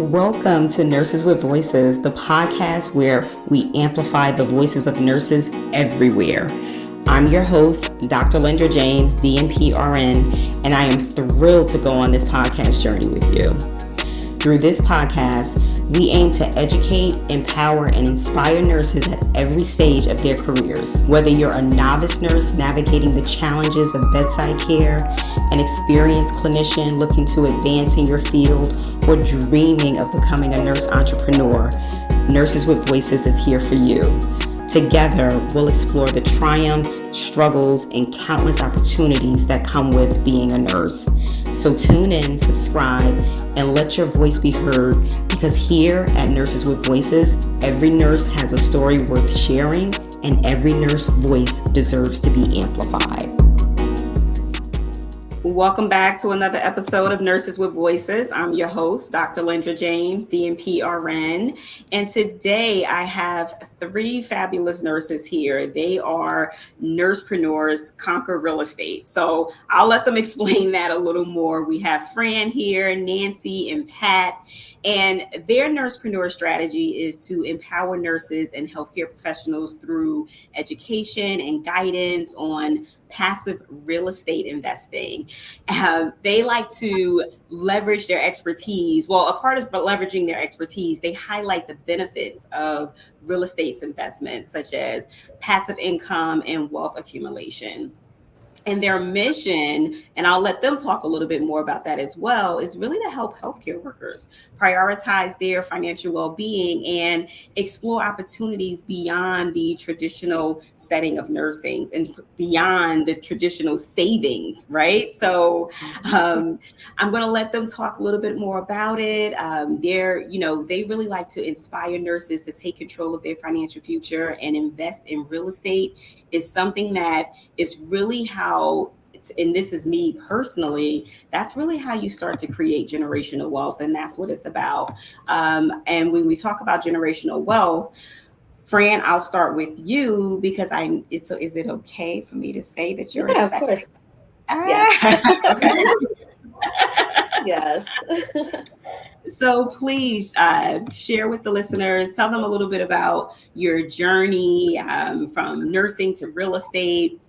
Welcome to Nurses with Voices, the podcast where we amplify the voices of nurses everywhere. I'm your host, Dr. Lendra James, DNP RN, and I am thrilled to go on this podcast journey with you. Through this podcast, we aim to educate, empower, and inspire nurses at every stage of their careers. Whether you're a novice nurse navigating the challenges of bedside care, an experienced clinician looking to advance in your field, or dreaming of becoming a nurse entrepreneur, Nurses with Voices is here for you. Together, we'll explore the triumphs, struggles, and countless opportunities that come with being a nurse. So tune in, subscribe, and let your voice be heard, because here at Nurses with Voices, every nurse has a story worth sharing, and every nurse voice deserves to be amplified. Welcome back to another episode of Nurses with Voices. I'm your host, Dr. Lendra James, DNP RN, and today I have three fabulous nurses here. They are Nursepreneurs Conquering Real Estate. So I'll let them explain that a little more. We have Fran here, Nancy, and Pat. And their nursepreneur strategy is to empower nurses and healthcare professionals through education and guidance on passive real estate investing. They like to leverage their expertise. Well, a part of leveraging their expertise, they highlight the benefits of real estate investments, such as passive income and wealth accumulation. And their mission, and I'll let them talk a little bit more about that as well, is really to help healthcare workers prioritize their financial well-being and explore opportunities beyond the traditional setting of nursing and beyond the traditional savings, right? So I'm going to let them talk a little bit more about it. They really like to inspire nurses to take control of their financial future and invest in real estate. Is something that is really how, and this is me personally, that's really how you start to create generational wealth. And that's what it's about. And when we talk about generational wealth, Fran, I'll start with you because is it okay for me to say that you're expecting? Of course. Yes. Okay. Yes. So please share with the listeners, tell them a little bit about your journey from nursing to real estate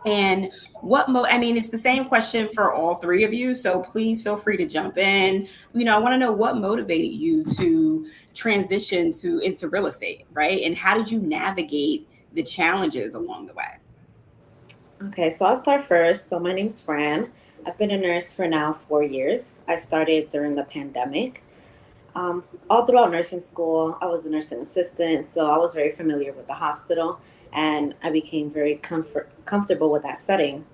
and it's the same question for all three of you. So please feel free to jump in. I want to know what motivated you to transition into real estate, right? And how did you navigate the challenges along the way? Okay, so I'll start first. So my name's Fran. I've been a nurse for now 4 years. I started during the pandemic. All throughout nursing school, I was a nursing assistant, so I was very familiar with the hospital, and I became very comfortable with that setting.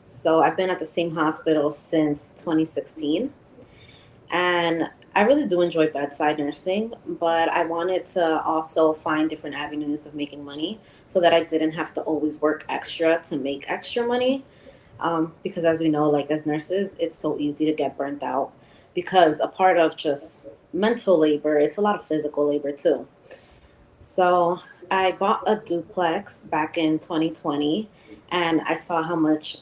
So I've been at the same hospital since 2016, and I really do enjoy bedside nursing, but I wanted to also find different avenues of making money so that I didn't have to always work extra to make extra money. Because as we know, like as nurses, it's so easy to get burnt out because a part of just mental labor, it's a lot of physical labor too. So I bought a duplex back in 2020 and I saw how much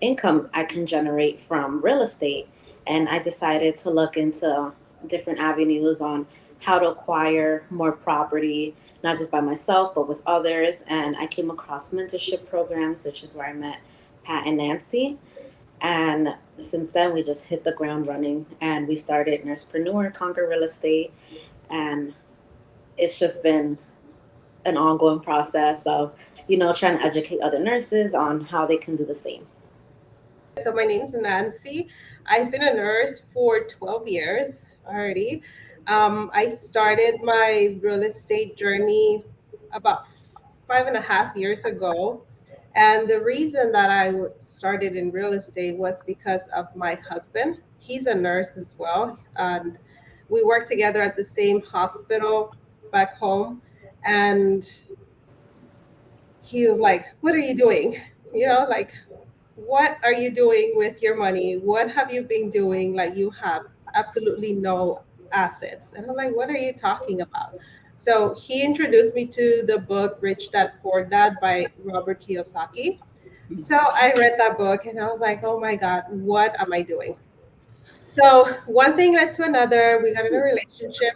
income I can generate from real estate. And I decided to look into different avenues on how to acquire more property, not just by myself, but with others. And I came across mentorship programs, which is where I met Pat and Nancy. And since then, we just hit the ground running and we started Nursepreneurs Conquering Real Estate. And it's just been an ongoing process of, trying to educate other nurses on how they can do the same. So my name is Nancy. I've been a nurse for 12 years already. I started my real estate journey about 5.5 years ago. And the reason that I started in real estate was because of my husband. He's a nurse as well. And we work together at the same hospital back home. And he was like, "What are you doing? What are you doing with your money? What have you been doing? Like, you have absolutely no assets." And I'm like, "What are you talking about?" So he introduced me to the book Rich Dad Poor Dad by Robert Kiyosaki. So I read that book and I was like, "Oh my God, what am I doing?" So one thing led to another. We got in a relationship.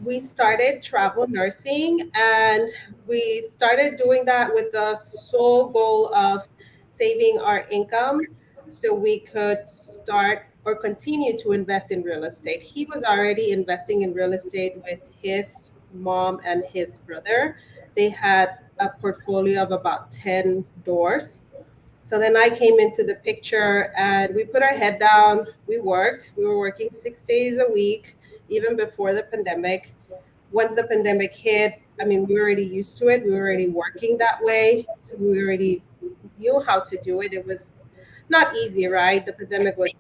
We started travel nursing, and we started doing that with the sole goal of saving our income so we could start or continue to invest in real estate. He was already investing in real estate with his mom and his brother. They had a portfolio of about 10 doors. So then I came into the picture and we put our head down. We worked. We were working 6 days a week, even before the pandemic. Once the pandemic hit, I mean, we were already used to it. We were already working that way. So we already knew how to do it. It was not easy, right? The pandemic was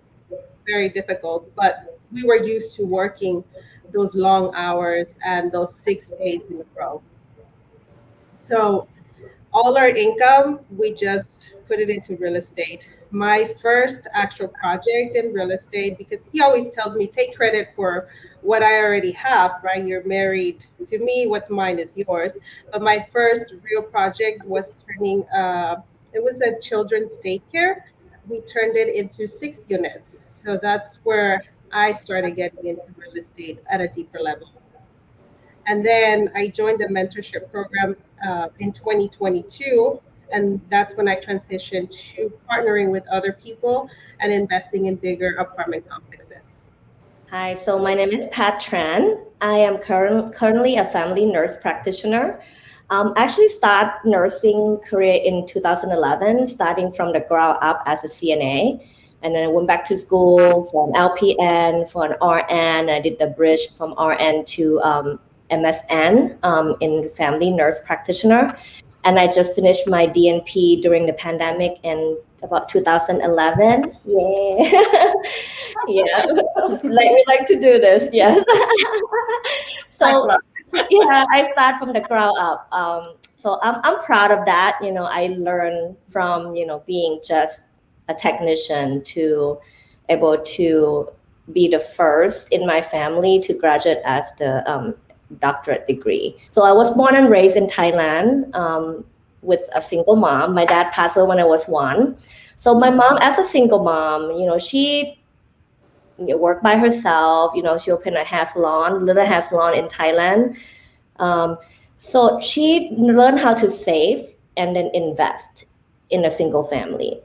very difficult, but we were used to working those long hours and those 6 days in a row. So all our income, we just put it into real estate. My first actual project in real estate, because he always tells me, take credit for what I already have, right? You're married to me, what's mine is yours. But my first real project was it was a children's daycare. We turned it into 6 units. So that's where I started getting into real estate at a deeper level. And then I joined the mentorship program in 2022. And that's when I transitioned to partnering with other people and investing in bigger apartment complexes. Hi, so my name is Pat Tran. I am currently a family nurse practitioner. I actually started nursing career in 2011, starting from the ground up as a CNA. And then I went back to school for an LPN, for an RN. I did the bridge from RN to MSN in family nurse practitioner. And I just finished my DNP during the pandemic in about 2011. Yeah. Yeah. We like to do this. Yes. So yeah, I start from the ground up. So I'm proud of that. I learned from, being just a technician to able to be the first in my family to graduate as the doctorate degree. So I was born and raised in Thailand with a single mom. My dad passed away when I was 1. So my mom, as a single mom, she worked by herself. She opened a hair salon, little hair salon in Thailand. So she learned how to save and then invest in a single family.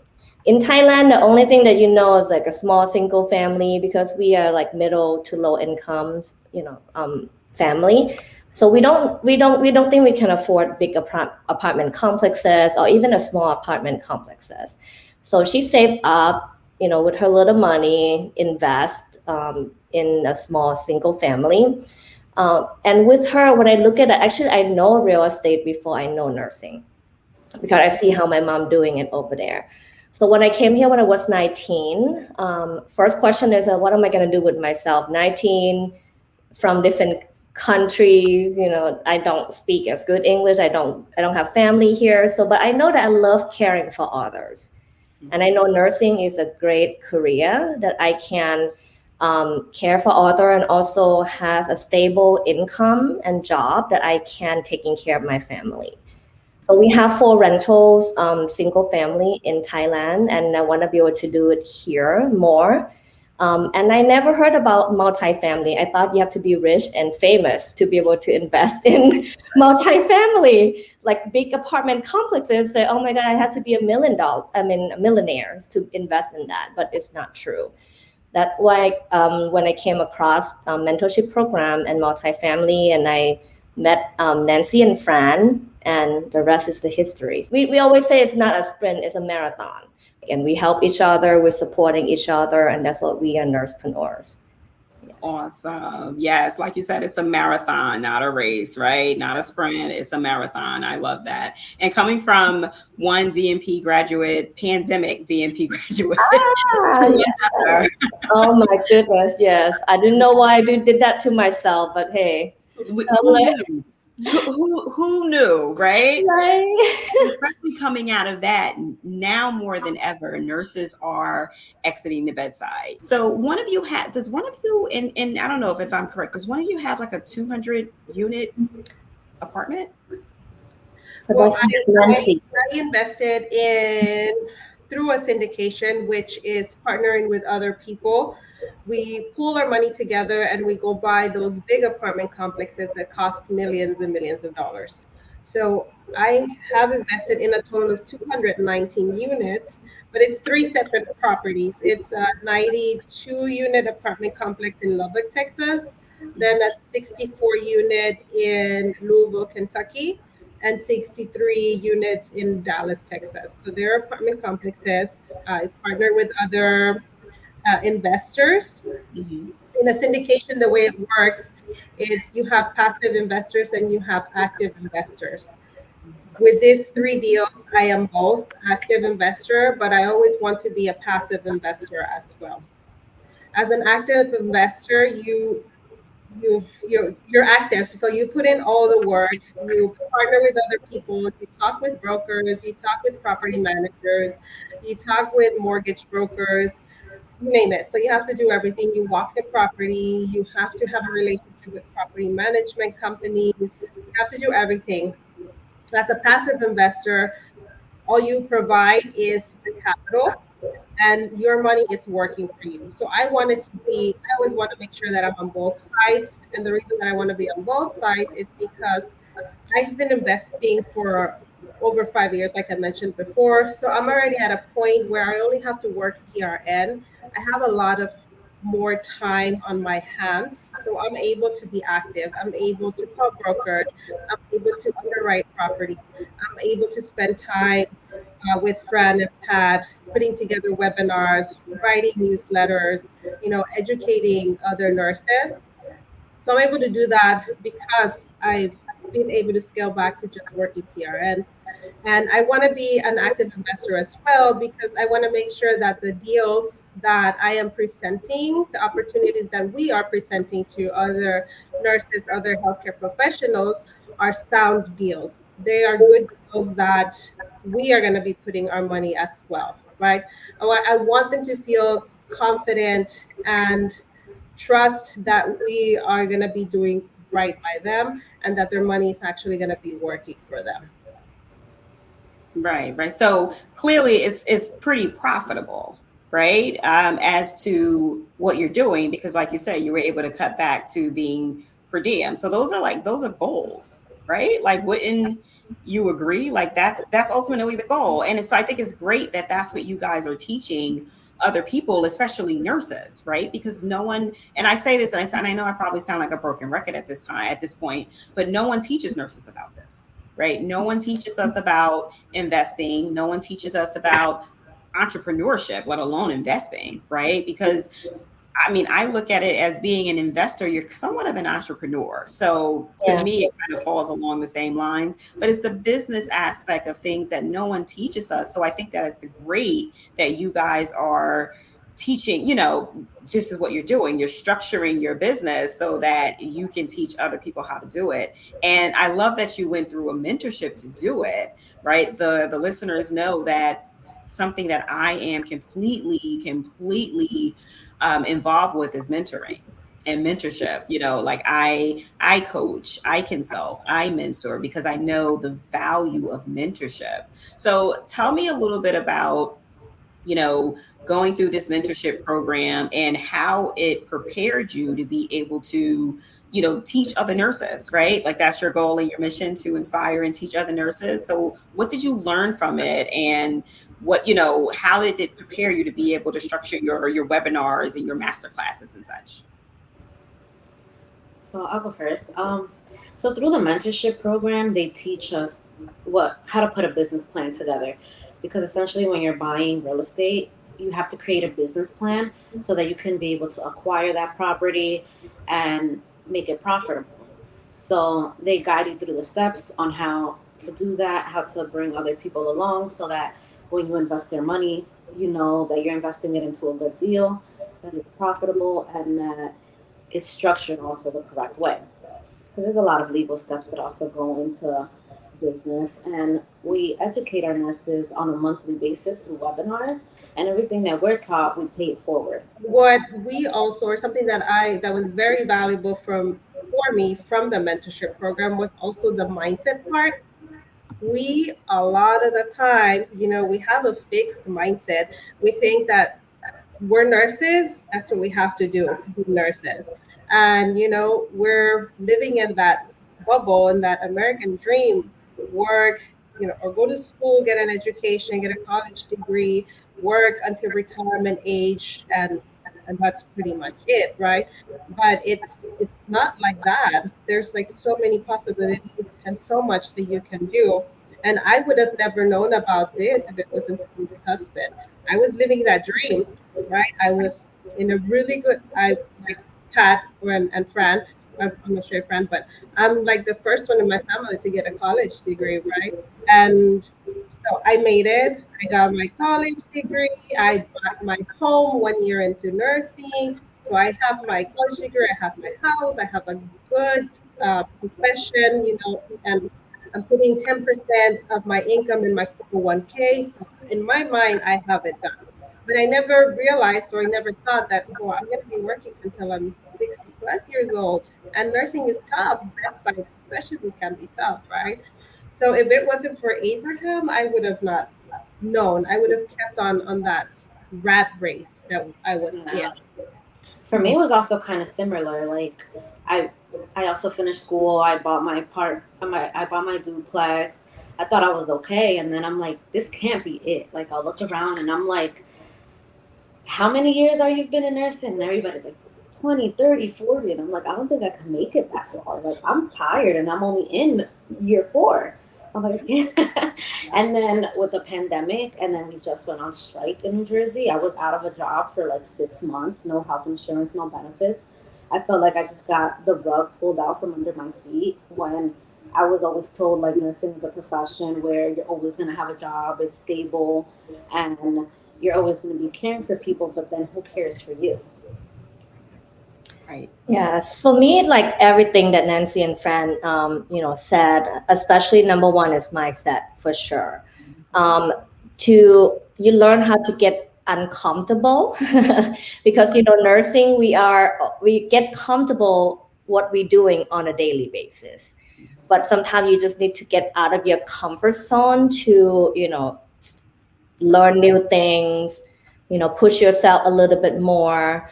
In Thailand, the only thing that is like a small single family, because we are like middle to low incomes, family. So we don't think we can afford big apartment complexes or even a small apartment complexes. So she saved up, with her little money, invest in a small single family. And with her, when I look at it, actually, I know real estate before I know nursing, because I see how my mom doing it over there. So when I came here when I was 19, first question is, what am I going to do with myself? 19, from different countries, I don't speak as good English. I don't have family here. So, but I know that I love caring for others. And I know nursing is a great career that I can care for others and also has a stable income and job that I can taking care of my family. So we have 4 rentals, single family in Thailand, and I want to be able to do it here more. And I never heard about multifamily. I thought you have to be rich and famous to be able to invest in multifamily, like big apartment complexes. Say, oh my God, I have to be millionaires to invest in that, but it's not true. That's why when I came across mentorship program and multifamily, and I met Nancy and Fran, and the rest is the history. We always say it's not a sprint, it's a marathon. And we help each other, we're supporting each other, and that's what we are Nursepreneurs. Awesome. Yes, like you said, it's a marathon, not a race, right? Not a sprint, it's a marathon. I love that. And coming from one DNP graduate, pandemic DNP graduate. Oh my goodness, yes. I didn't know why I did that to myself, but hey. Who knew, right? Right. Especially coming out of that, now more than ever, nurses are exiting the bedside. So does one of you, and I don't know if I'm correct, does one of you have like a 200 unit apartment? So Well, I invested in through a syndication, which is partnering with other people. We pool our money together and we go buy those big apartment complexes that cost millions and millions of dollars. So I have invested in a total of 219 units, but it's three separate properties. It's a 92 unit apartment complex in Lubbock, Texas, then a 64 unit in Louisville, Kentucky, and 63 units in Dallas, Texas. So they're apartment complexes. I partner with other investors. Mhm. In a syndication, the way it works is you have passive investors and you have active investors. With these three deals, I am both active investor, but I always want to be a passive investor as well. As an active investor, you're active, so you put in all the work. You partner with other people. You talk with brokers. You talk with property managers. You talk with mortgage brokers. You name it. So you have to do everything. You walk the property. You have to have a relationship with property management companies. You have to do everything. As a passive investor, all you provide is the capital and your money is working for you. So I always want to make sure that I'm on both sides. And the reason that I want to be on both sides is because I've been investing for over 5 years, like I mentioned before. So I'm already at a point where I only have to work PRN. I have a lot of more time on my hands. So I'm able to be active. I'm able to call brokers. I'm able to underwrite properties. I'm able to spend time with Fran and Pat, putting together webinars, writing newsletters, educating other nurses. So I'm able to do that because I've been able to scale back to just working PRN. And I want to be an active investor as well because I want to make sure that the deals that I am presenting, the opportunities that we are presenting to other nurses, other healthcare professionals, are sound deals. They are good deals that we are going to be putting our money as well, right? I want them to feel confident and trust that we are going to be doing right by them and that their money is actually going to be working for them. Right, right. So clearly, it's pretty profitable, right? As to what you're doing, because like you said, you were able to cut back to being per diem. So those are goals, right? Like, wouldn't you agree? Like that's ultimately the goal. And so I think it's great that that's what you guys are teaching other people, especially nurses, right? Because no one, and I say this, and I know I probably sound like a broken record at this point, but no one teaches nurses about this, right? No one teaches us about investing. No one teaches us about entrepreneurship, let alone investing, right? Because I mean, I look at it as being an investor, you're somewhat of an entrepreneur. So to Yeah. me, it kind of falls along the same lines, but it's the business aspect of things that no one teaches us. So I think that it's great that you guys are teaching, this is what you're doing. You're structuring your business so that you can teach other people how to do it. And I love that you went through a mentorship to do it, right? The listeners know that something that I am completely involved with is mentoring and mentorship. Like I coach, I consult, I mentor because I know the value of mentorship. So tell me a little bit about going through this mentorship program and how it prepared you to be able to teach other nurses, right? Like that's your goal and your mission, to inspire and teach other nurses. So what did you learn from it, and how did it prepare you to be able to structure your webinars and your master classes and such? So I'll go first. So through the mentorship program, they teach us how to put a business plan together, because essentially when you're buying real estate, you have to create a business plan so that you can be able to acquire that property and make it profitable. So they guide you through the steps on how to do that, how to bring other people along so that when you invest their money, you know that you're investing it into a good deal, that it's profitable, and that it's structured also the correct way. Because there's a lot of legal steps that also go into business. And we educate our nurses on a monthly basis through webinars, and everything that we're taught, we pay it forward. What we also, or something that was very valuable for me from the mentorship program, was also the mindset part. we, a lot of the time, we have a fixed mindset. We think that we're nurses, that's what we have to do, be nurses. And, we're living in that bubble, in that American dream, work, or go to school, get an education, get a college degree, work until retirement age, and that's pretty much it, right? But it's not like that. There's like so many possibilities and so much that you can do. And I would have never known about this if it wasn't for my husband. I was living that dream, right? I was in a really good, I like Pat and Fran. I'm not sure Fran, but I'm like the first one in my family to get a college degree, right? And so I made it. I got my college degree. I bought my home 1 year into nursing. So I have my college degree. I have my house. I have a good profession, and I'm putting 10% of my income in my 401k. So in my mind, I have it done. But I never realized, or I never thought that, oh, I'm going to be working until I'm 60 plus years old. And nursing is tough. Bedside especially can be tough, right? So if it wasn't for Abraham, I would have not known. I would have kept on that rat race that I was in. For me, it was also kind of similar. Like, I also finished school. I bought my I bought my duplex. I thought I was okay, and then I'm like, this can't be it. Like, I'll look around, and I'm like, how many years are you been in nursing? And everybody's like 20, 30, 40. And I'm like, I don't think I can make it that far. Like, I'm tired, and I'm only in year 4. I'm like, and then with the pandemic, and then we just went on strike in New Jersey. I was out of a job for like 6 months, no health insurance, no benefits. I felt like I just got the rug pulled out from under my feet when I was always told like nursing is a profession where you're always going to have a job, it's stable, and you're always going to be caring for people, but then who cares for you? Right. Yes, for me, like everything that Nancy and Fran, said, especially number one is mindset for sure. You learn how to get uncomfortable because nursing we get comfortable what we're doing on a daily basis, but sometimes you just need to get out of your comfort zone to learn new things, push yourself a little bit more.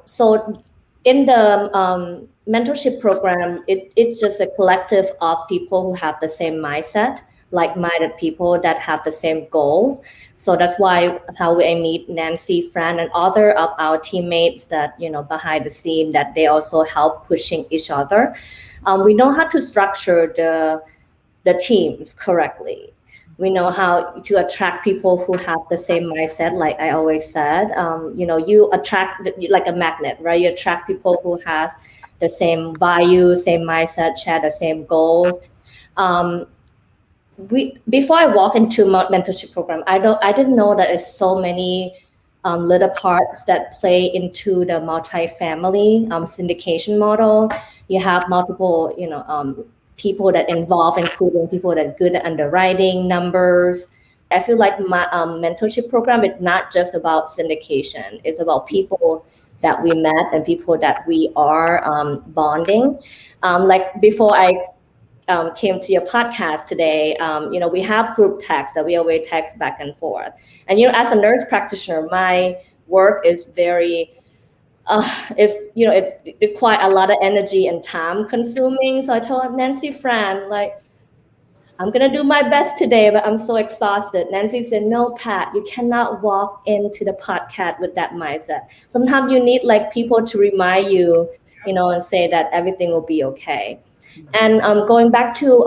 So in the mentorship program, it's just a collective of people who have the same mindset, like-minded people that have the same goals. So that's how I meet Nancy, Fran, and other of our teammates that, behind the scene, that they also help pushing each other. We know how to structure the teams correctly. We know how to attract people who have the same mindset, like I always said. You attract like a magnet, right? You attract people who has the same values, same mindset, share the same goals. Before I walk into mentorship program, I didn't know that there's so many little parts that play into the multifamily syndication model. You have multiple, people that involve, including people that are good at underwriting numbers. I feel like my mentorship program is not just about syndication. It's about people that we met and people that we are bonding. Like before I came to your podcast today, we have group text that we always text back and forth. And, as a nurse practitioner, my work is very it requires a lot of energy and time consuming. So I told Nancy, Fran, like, I'm gonna do my best today, but I'm so exhausted. Nancy said, no, Pat, you cannot walk into the podcast with that mindset. Sometimes you need like people to remind you, and say that everything will be okay. And going back to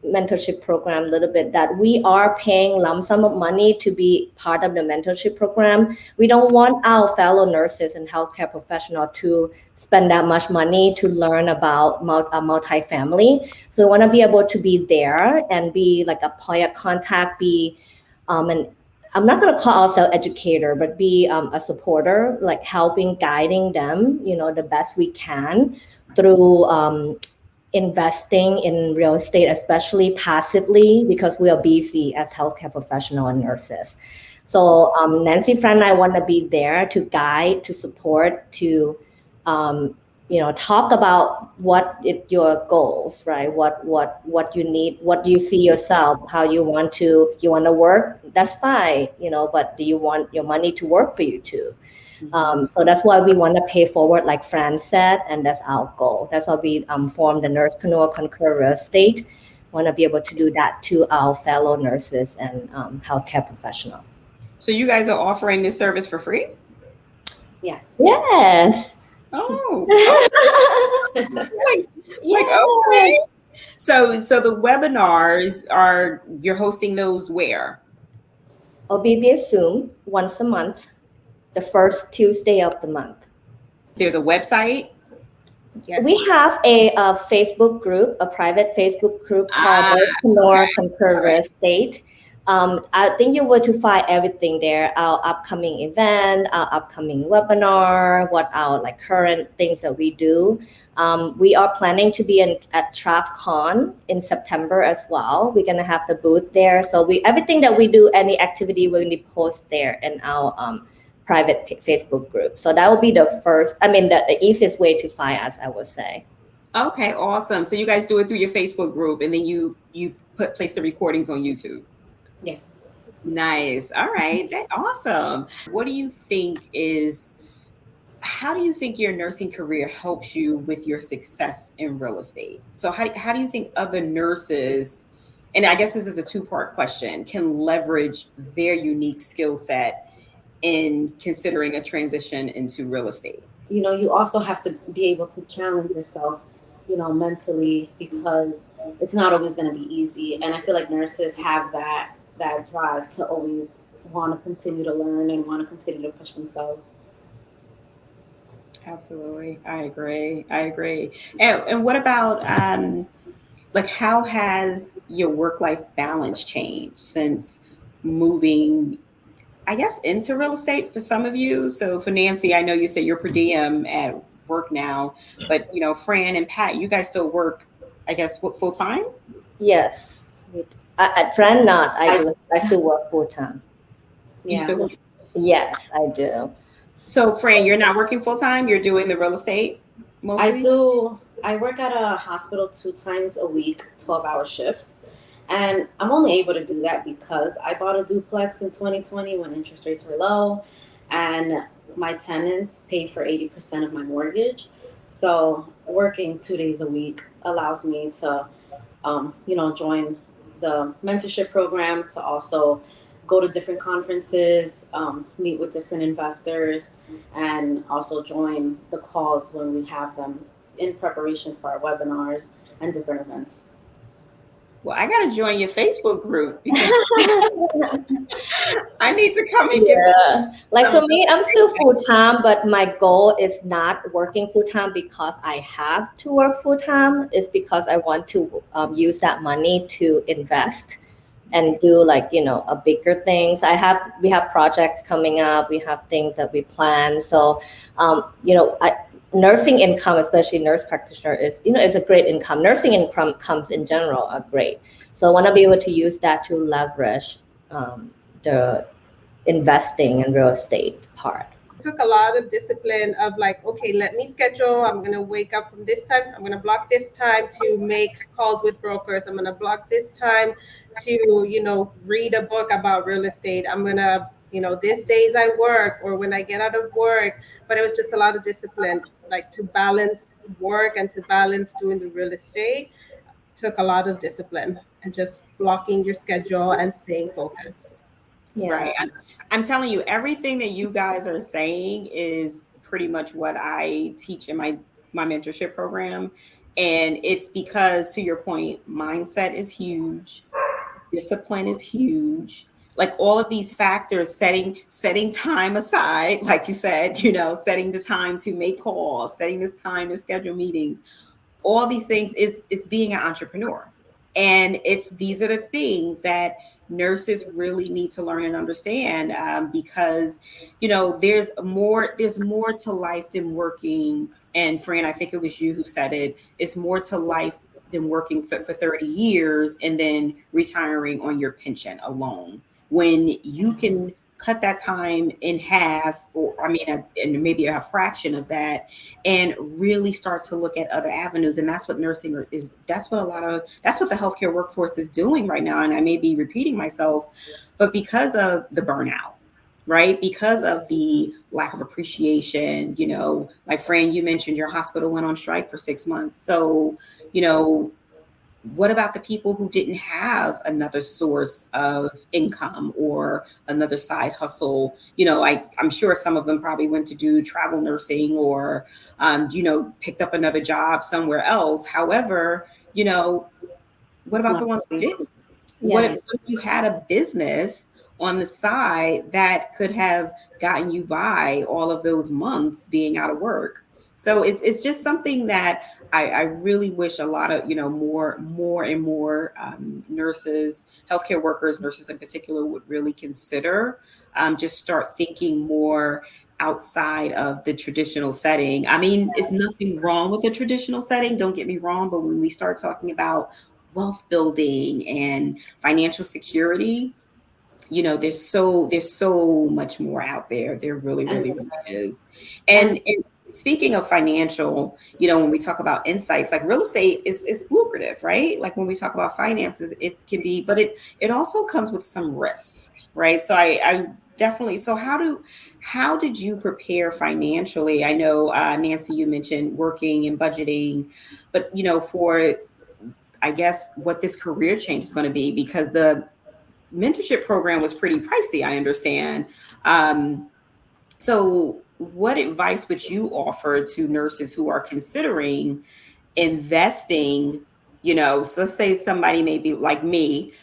mentorship program a little bit, that we are paying lump sum of money to be part of the mentorship program. We don't want our fellow nurses and healthcare professionals to spend that much money to learn about multifamily. So we want to be able to be there and be like a point of contact, and I'm not going to call ourselves educator, but be a supporter, like helping, guiding them, the best we can through investing in real estate, especially passively, because we are busy as healthcare professionals and nurses. So Nancy, Fran, and I want to be there to guide, to support, to talk about your goals, right? What you need, what do you see yourself, how you want to work, that's fine, but do you want your money to work for you too? So that's why we want to pay forward, like Fran said, and that's our goal. That's why we formed the Nursepreneurs Conquering Real Estate. Want to be able to do that to our fellow nurses and healthcare professionals. So you guys are offering this service for free? Yes. Yes. Oh. Yeah. Okay. So the webinars you're hosting those where? I'll be via Zoom once a month, the first Tuesday of the month. There's a website? Yes. We have a Facebook group, a private Facebook group called Nursepreneurs Conquering Real Estate. I think you will to find everything there, our upcoming event, our upcoming webinar, what our current things that we do. We are planning to be at TravCon in September as well. We're gonna have the booth there. So everything that we do, any activity, we're gonna post there in our private Facebook group. So that will be the easiest way to find us, I would say. Okay, awesome. So you guys do it through your Facebook group, and then you place the recordings on YouTube. Yes. Nice. All right. That's awesome. How do you think your nursing career helps you with your success in real estate? So how do you think other nurses, and I guess this is a two-part question, can leverage their unique skill set in considering a transition into real estate? You also have to be able to challenge yourself, mentally, because it's not always going to be easy. And I feel like nurses have that drive to always want to continue to learn and want to continue to push themselves. Absolutely. I agree. And what about, how has your work-life balance changed since moving, I guess, into real estate for some of you? So for Nancy, I know you say you're per diem at work now, but Fran and Pat, you guys still work, I guess, full time? Yes. At Fran, not. I do. I still work full time. You still work? Yes, I do. So Fran, you're not working full time? You're doing the real estate mostly? I do. I work at a hospital 2 times a week, 12-hour shifts. And I'm only able to do that because I bought a duplex in 2020 when interest rates were low, and my tenants pay for 80% of my mortgage. So working 2 days a week allows me to, join the mentorship program, to also go to different conferences, meet with different investors, and also join the calls when we have them in preparation for our webinars and different events. Well, I got to join your Facebook group because I need to come and get for me, I'm still full-time, but my goal is not working full-time because I have to work full-time. It's because I want to use that money to invest and do a bigger things. We have projects coming up. We have things that we plan. So, nursing income, especially nurse practitioner, is a great income. Nursing income comes in general are great. So I want to be able to use that to leverage the investing in real estate part. It took a lot of discipline of okay, let me schedule. I'm going to wake up from this time. I'm going to block this time to make calls with brokers. I'm going to block this time to, read a book about real estate. I'm going to, these days I work or when I get out of work. But it was just a lot of discipline, to balance work and to balance doing the real estate took a lot of discipline and just blocking your schedule and staying focused. Yeah. Right. I'm telling you, everything that you guys are saying is pretty much what I teach in my mentorship program. And it's because, to your point, mindset is huge. Discipline is huge. All of these factors, setting time aside, like you said, setting the time to make calls, setting this time to schedule meetings, all these things, it's being an entrepreneur. And these are the things that nurses really need to learn and understand, because, there's more to life than working. And Fran, I think it was you who said it, it's more to life than working for 30 years and then retiring on your pension alone. When you can cut that time in half, or I mean, and maybe a fraction of that, and really start to look at other avenues. And that's what nursing is. That's what that's what the healthcare workforce is doing right now. And I may be repeating myself, but because of the burnout, right? Because of the lack of appreciation, like Fran, you mentioned your hospital went on strike for 6 months. So, what about the people who didn't have another source of income or another side hustle? I'm sure some of them probably went to do travel nursing or, picked up another job somewhere else. However, what about the ones who didn't? What Yeah. if you had a business on the side that could have gotten you by all of those months being out of work? So it's just something that I really wish a lot of more and more nurses, healthcare workers, nurses in particular, would really consider. Just start thinking more outside of the traditional setting. I mean, it's nothing wrong with the traditional setting, don't get me wrong, but when we start talking about wealth building and financial security, there's so much more out there. There really is. And speaking of financial, when we talk about insights, like real estate is lucrative, right? Like when we talk about finances, it can be, but it also comes with some risk, right? So I definitely. So how did you prepare financially? I know Nancy, you mentioned working and budgeting, but for I guess what this career change is going to be, because the mentorship program was pretty pricey, I understand. So what advice would you offer to nurses who are considering investing? So let's say somebody maybe like me,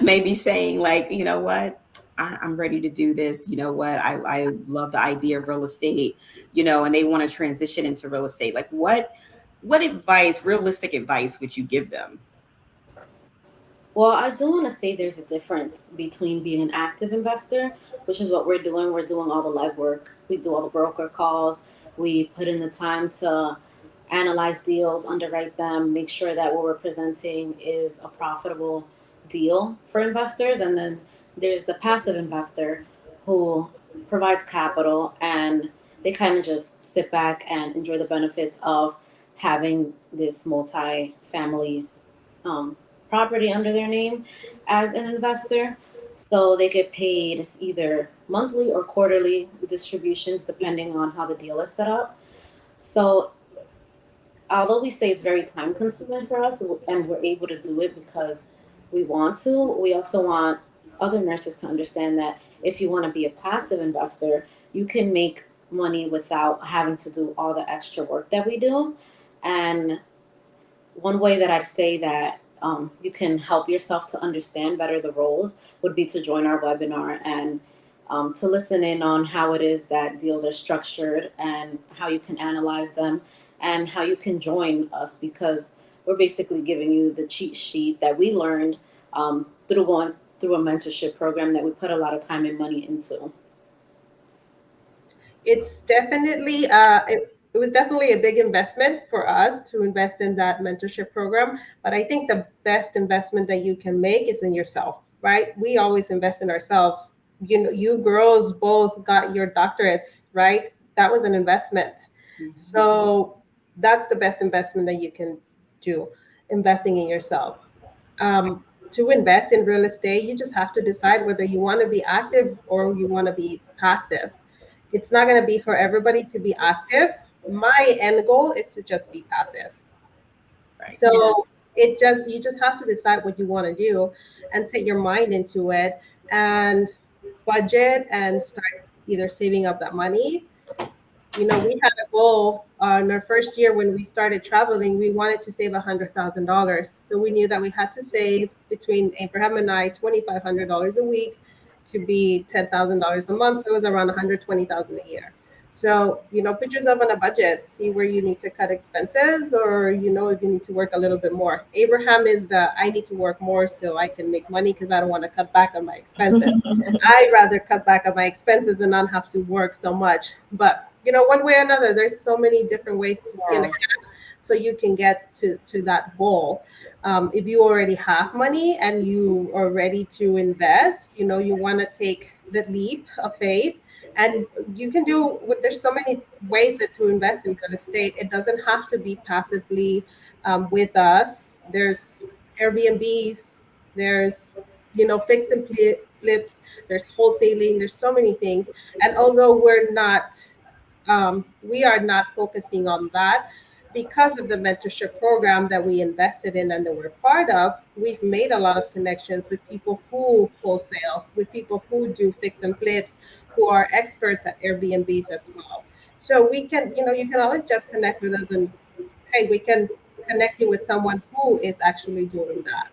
maybe saying like, you know what, I'm ready to do this. You know what, I love the idea of real estate, and they want to transition into real estate. Like what advice, realistic advice, would you give them? Well, I do want to say there's a difference between being an active investor, which is what we're doing. We're doing all the legwork. We do all the broker calls. We put in the time to analyze deals, underwrite them, make sure that what we're presenting is a profitable deal for investors. And then there's the passive investor who provides capital and they kind of just sit back and enjoy the benefits of having this multi-family um, property under their name as an investor. So they get paid either monthly or quarterly distributions depending on how the deal is set up. So although we say it's very time consuming for us and we're able to do it because we want to, we also want other nurses to understand that if you want to be a passive investor, you can make money without having to do all the extra work that we do. And one way that I'd say that you can help yourself to understand better the roles would be to join our webinar and to listen in on how it is that deals are structured and how you can analyze them and how you can join us, because we're basically giving you the cheat sheet that we learned through a mentorship program that we put a lot of time and money into. It's definitely it was definitely a big investment for us to invest in that mentorship program, but I think the best investment that you can make is in yourself, right? We always invest in ourselves. You girls both got your doctorates, right? That was an investment. So that's the best investment that you can do, investing in yourself. To invest in real estate, you just have to decide whether you want to be active or you want to be passive. It's not going to be for everybody to be active. My end goal is to just be passive. Right. So you just have to decide what you want to do and set your mind into it and budget and start either saving up that money. We had a goal in our first year when we started traveling. We wanted to save $100,000. So we knew that we had to save, between Abraham and I, $2,500 a week to be $10,000 a month. So it was around $120,000 a year. So, put yourself on a budget, see where you need to cut expenses, or, if you need to work a little bit more. Abraham is I need to work more so I can make money because I don't want to cut back on my expenses. I'd rather cut back on my expenses and not have to work so much. But, one way or another, there's so many different ways to skin a cat so you can get to that goal. If you already have money and you are ready to invest, you want to take the leap of faith. And you can there's so many ways to invest in real estate. It doesn't have to be passively with us. There's Airbnbs, there's, fix and flips, there's wholesaling, there's so many things. And although we are not focusing on that, because of the mentorship program that we invested in and that we're part of, we've made a lot of connections with people who wholesale, with people who do fix and flips, who are experts at Airbnbs as well. So we can, you can always just connect with us, and hey, we can connect you with someone who is actually doing that.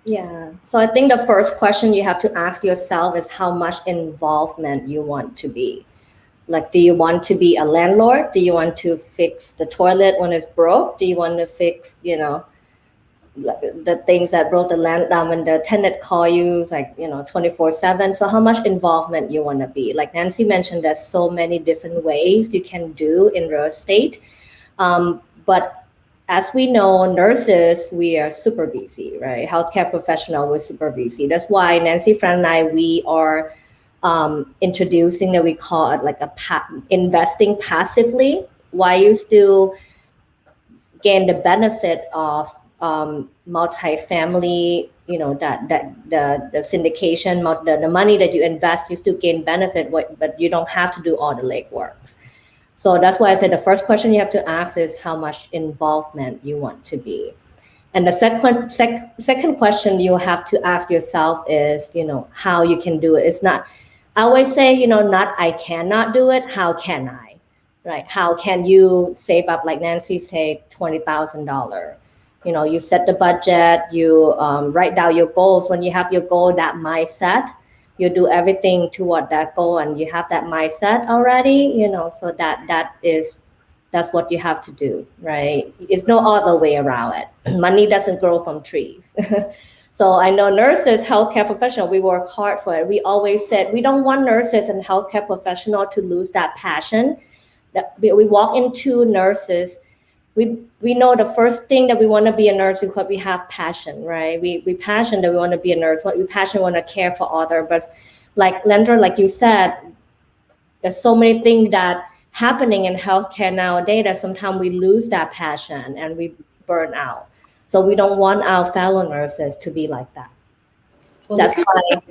Yeah. So I think the first question you have to ask yourself is how much involvement you want to be. Like, do you want to be a landlord? Do you want to fix the toilet when it's broke? Do you want to fix, the things that broke the land down when the tenant call you, like, 24/7? So how much involvement you want to be? Like Nancy mentioned, there's so many different ways you can do in real estate. But as we know, nurses, we are super busy, right? Healthcare professional, we're super busy. That's why Nancy, Fran, and I, we are introducing that we call it like investing passively, while you still gain the benefit of multifamily, that the syndication, the money that you invest, you still gain benefit, but you don't have to do all the legwork. So that's why I said the first question you have to ask is how much involvement you want to be. And the second question you have to ask yourself is, how you can do it. It's not, I always say, not I cannot do it, how can I, right? How can you save up, like Nancy said, $20,000? You set the budget, you write down your goals. When you have your goal, that mindset, you do everything toward that goal, and you have that mindset already, so that's what you have to do, right? It's no other way around it. Money doesn't grow from trees. So I know nurses, healthcare professional, we work hard for it. We always said we don't want nurses and healthcare professional to lose that passion. That we walk into nurses, we know the first thing that we want to be a nurse because we have passion, right? We passion that we want to be a nurse. We passion want to care for others. But like Lendra, like you said, there's so many things that happening in healthcare nowadays that sometimes we lose that passion and we burn out. So we don't want our fellow nurses to be like that. Well, That's why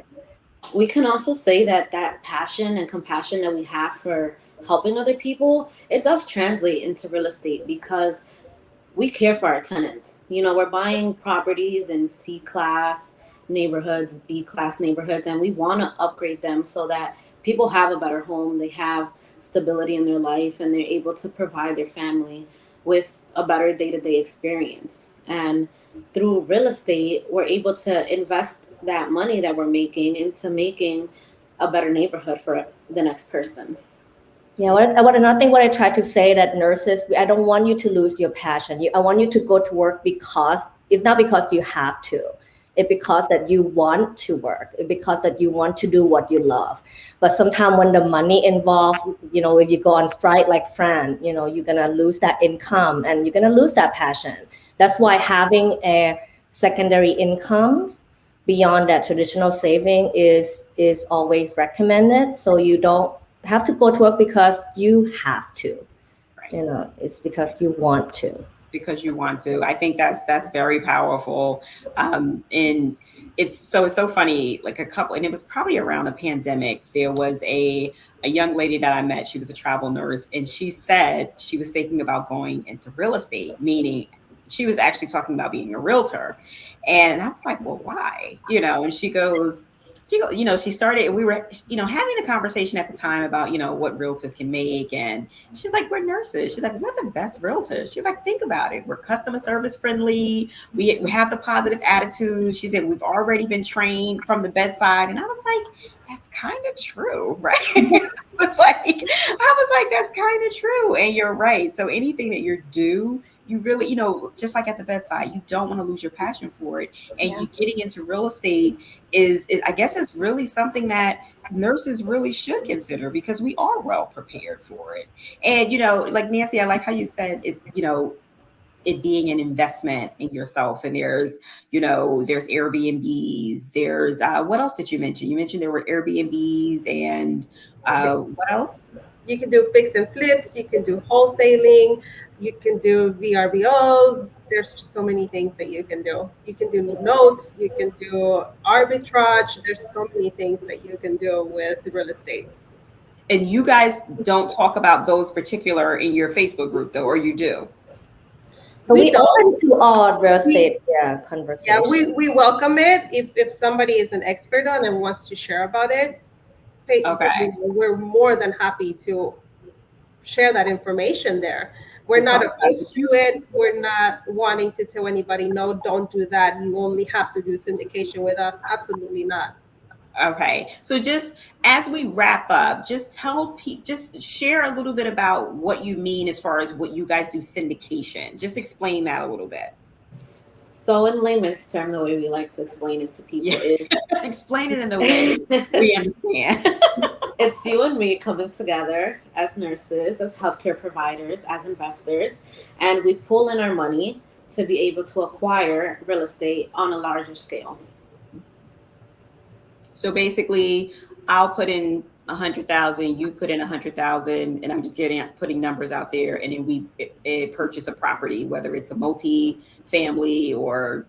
we can also say that passion and compassion that we have for helping other people, it does translate into real estate, because we care for our tenants. We're buying properties in C-class neighborhoods, B-class neighborhoods, and we want to upgrade them so that people have a better home, they have stability in their life, and they're able to provide their family with a better day-to-day experience. And through real estate, we're able to invest that money that we're making into making a better neighborhood for the next person. Yeah, another thing what I try to say that nurses, I don't want you to lose your passion. I want you to go to work because it's not because you have to. It's because that you want to work. It's because that you want to do what you love. But sometimes when the money involved, if you go on strike like Fran, you're gonna lose that income and you're gonna lose that passion. That's why having a secondary income beyond that traditional saving is always recommended. So you don't have to go to work because you have to. Right. It's because you want to. Because you want to. I think that's very powerful. And it's so funny, like and it was probably around the pandemic, there was a young lady that I met. She was a travel nurse, and she said she was thinking about going into real estate, meaning she was actually talking about being a realtor. And I was like, well, why? And she goes, she started, we were, having a conversation at the time about, what realtors can make. And she's like, we're nurses. She's like, we're the best realtors. She's like, think about it. We're customer service friendly. We have the positive attitude. She said, we've already been trained from the bedside. And I was like, that's kind of true, right? I was like, that's kind of true. And you're right. So anything that you do, you really, just like at the bedside, you don't want to lose your passion for it. And you getting into real estate is I guess it's really something that nurses really should consider, because we are well prepared for it. And, like Nancy, I like how you said it, it being an investment in yourself. And there's, there's Airbnbs, there's, what else did you mention? You mentioned there were Airbnbs and what else? You can do fix and flips, you can do wholesaling, you can do VRBOs. There's just so many things that you can do. You can do notes, you can do arbitrage. There's so many things that you can do with real estate. And you guys don't talk about those particular in your Facebook group though, or you do? So we open to all real estate conversations. Yeah, we welcome it. If somebody is an expert on and wants to share about it, okay, we're more than happy to share that information there. We're not opposed to it. We're not wanting to tell anybody, no, don't do that. You only have to do syndication with us. Absolutely not. Okay, so just as we wrap up, just share a little bit about what you mean as far as what you guys do syndication. Just explain that a little bit. So in layman's term, the way we like to explain it to people is explain it in a way we understand. It's you and me coming together as nurses, as healthcare providers, as investors, and we pull in our money to be able to acquire real estate on a larger scale. So basically, I'll put in 100,000, you put in 100,000, and I'm just putting numbers out there, and then we purchase a property, whether it's a multi-family or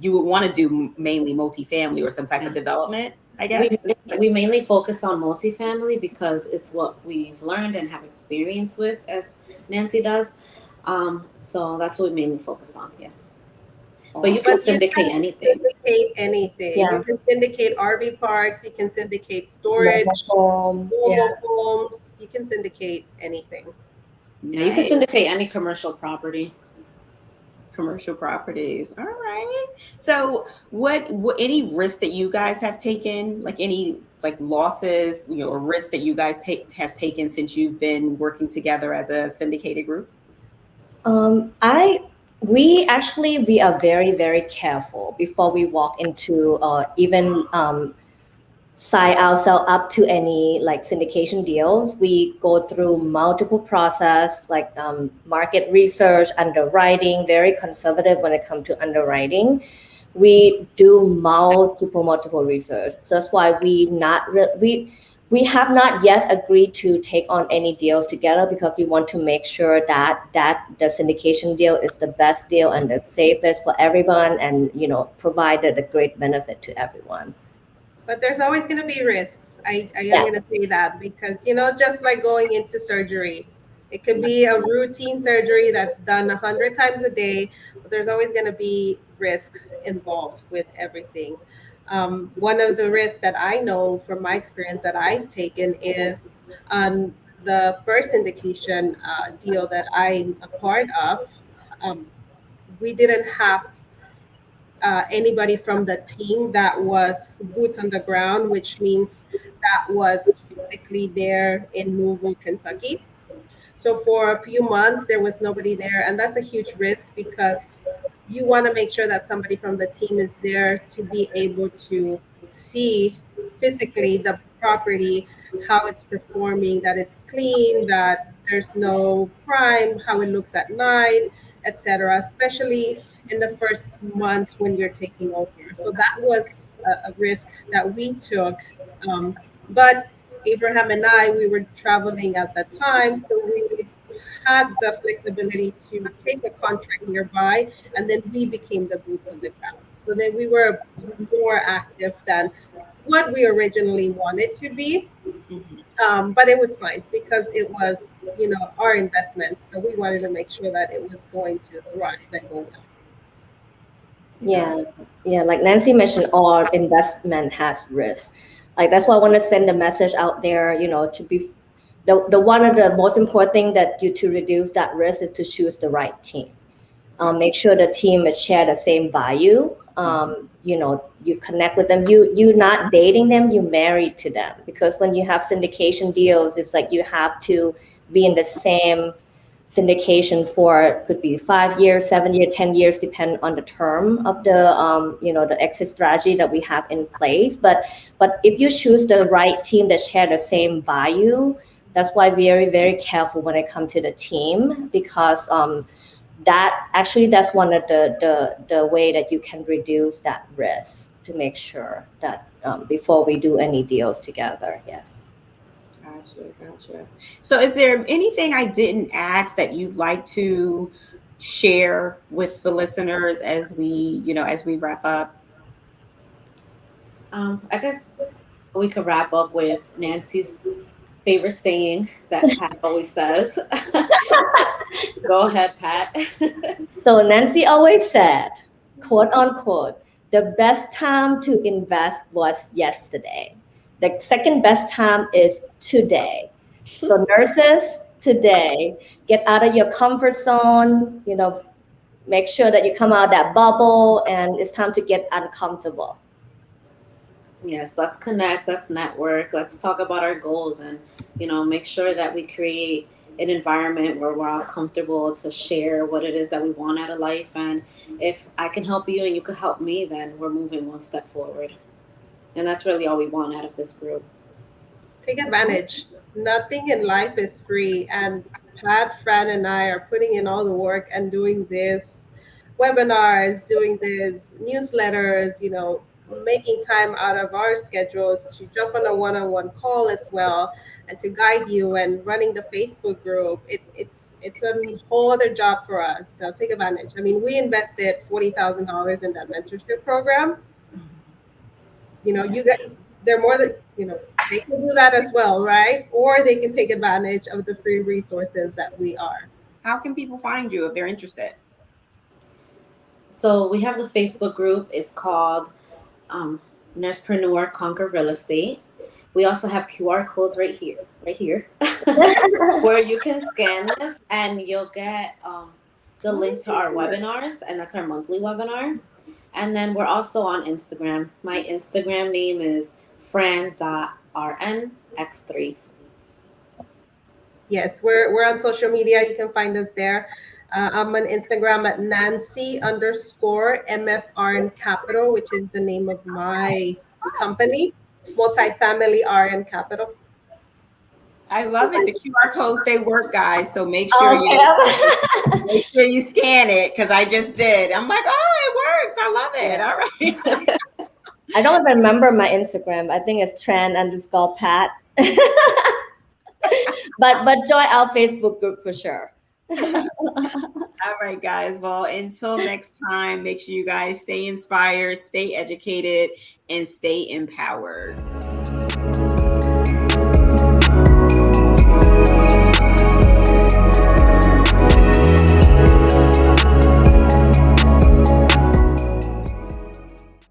you would want to do mainly multi-family or some type of development, I guess. We mainly focus on multifamily because it's what we've learned and have experience with, as Nancy does. So that's what we mainly focus on, yes. But you can syndicate anything. Yeah. You can syndicate RV parks. You can syndicate storage, mobile homes. You can syndicate anything. Yeah, you can syndicate any commercial property. Commercial properties. All right. So what any risk that you guys have taken, like any losses, or risk that you guys has taken since you've been working together as a syndicated group? We are very, very careful before we walk into even sign ourselves up to any syndication deals. We go through multiple process market research, underwriting, very conservative when it comes to underwriting. We do multiple research. So that's why we have not yet agreed to take on any deals together because we want to make sure that the syndication deal is the best deal and the safest for everyone and, provided a great benefit to everyone. But there's always going to be risks. I am going to say that because, just like going into surgery, it could be a routine surgery that's done 100 times a day, but there's always going to be risks involved with everything. One of the risks that I know from my experience that I've taken is on the first syndication deal that I'm a part of. We didn't have anybody from the team that was boots on the ground, which means that was physically there in Louisville, Kentucky. So for a few months, there was nobody there. And that's a huge risk because you want to make sure that somebody from the team is there to be able to see physically the property, how it's performing, that it's clean, that there's no crime, how it looks at night, etc., especially in the first months when you're taking over. So that was a risk that we took. But Abraham and I, we were traveling at the time, so we had the flexibility to take a contract nearby, and then we became the boots on the ground. So then we were more active than what we originally wanted to be. But it was fine because it was, our investment. So we wanted to make sure that it was going to thrive and go well. Yeah. Like Nancy mentioned, all investment has risk. That's why I want to send a message out there, to be the one of the most important thing that to reduce that risk is to choose the right team. Make sure the team share the same value. You connect with them. You're not dating them, you married to them. Because when you have syndication deals, it's like you have to be in the same syndication for could be 5 years, 7 years, 10 years, depend on the term of the the exit strategy that we have in place. But if you choose the right team that share the same value, that's why very, very careful when it comes to the team because that's one of the way that you can reduce that risk to make sure that before we do any deals together. Yes. Gotcha. So is there anything I didn't ask that you'd like to share with the listeners as we wrap up? I guess we could wrap up with Nancy's favorite saying that Pat always says. Go ahead, Pat. So Nancy always said, quote unquote, the best time to invest was yesterday. The second best time is today. So nurses, today, get out of your comfort zone, make sure that you come out of that bubble, and it's time to get uncomfortable. Yes, let's connect, let's network, let's talk about our goals, and make sure that we create an environment where we're all comfortable to share what it is that we want out of life. And if I can help you and you can help me, then we're moving one step forward. And that's really all we want out of this group. Take advantage. Nothing in life is free. And Pat, Fran, and I are putting in all the work and doing this webinars, doing these newsletters, making time out of our schedules to jump on a one-on-one call as well, and to guide you, and running the Facebook group. It's a whole other job for us. So take advantage. I mean, we invested $40,000 in that mentorship program. They're more than, they can do that as well, right? Or they can take advantage of the free resources that we are. How can people find you if they're interested? So we have the Facebook group. It's called Nursepreneurs Conquering Real Estate. We also have QR codes right here, where you can scan this and you'll get the link to our webinars, and that's our monthly webinar. And then we're also on Instagram. My Instagram name is Fran.APRN-X3. Yes, we're on social media. You can find us there. I'm on Instagram at Nancy_MFRN Capital, which is the name of my company, Multifamily RN Capital. I love it. The QR codes, they work, guys. So make sure you scan it, because I just did. I'm like, oh, it works. I love it. All right. I don't remember my Instagram. I think it's Tran_Pat. but join our Facebook group for sure. All right, guys. Well, until next time, make sure you guys stay inspired, stay educated, and stay empowered.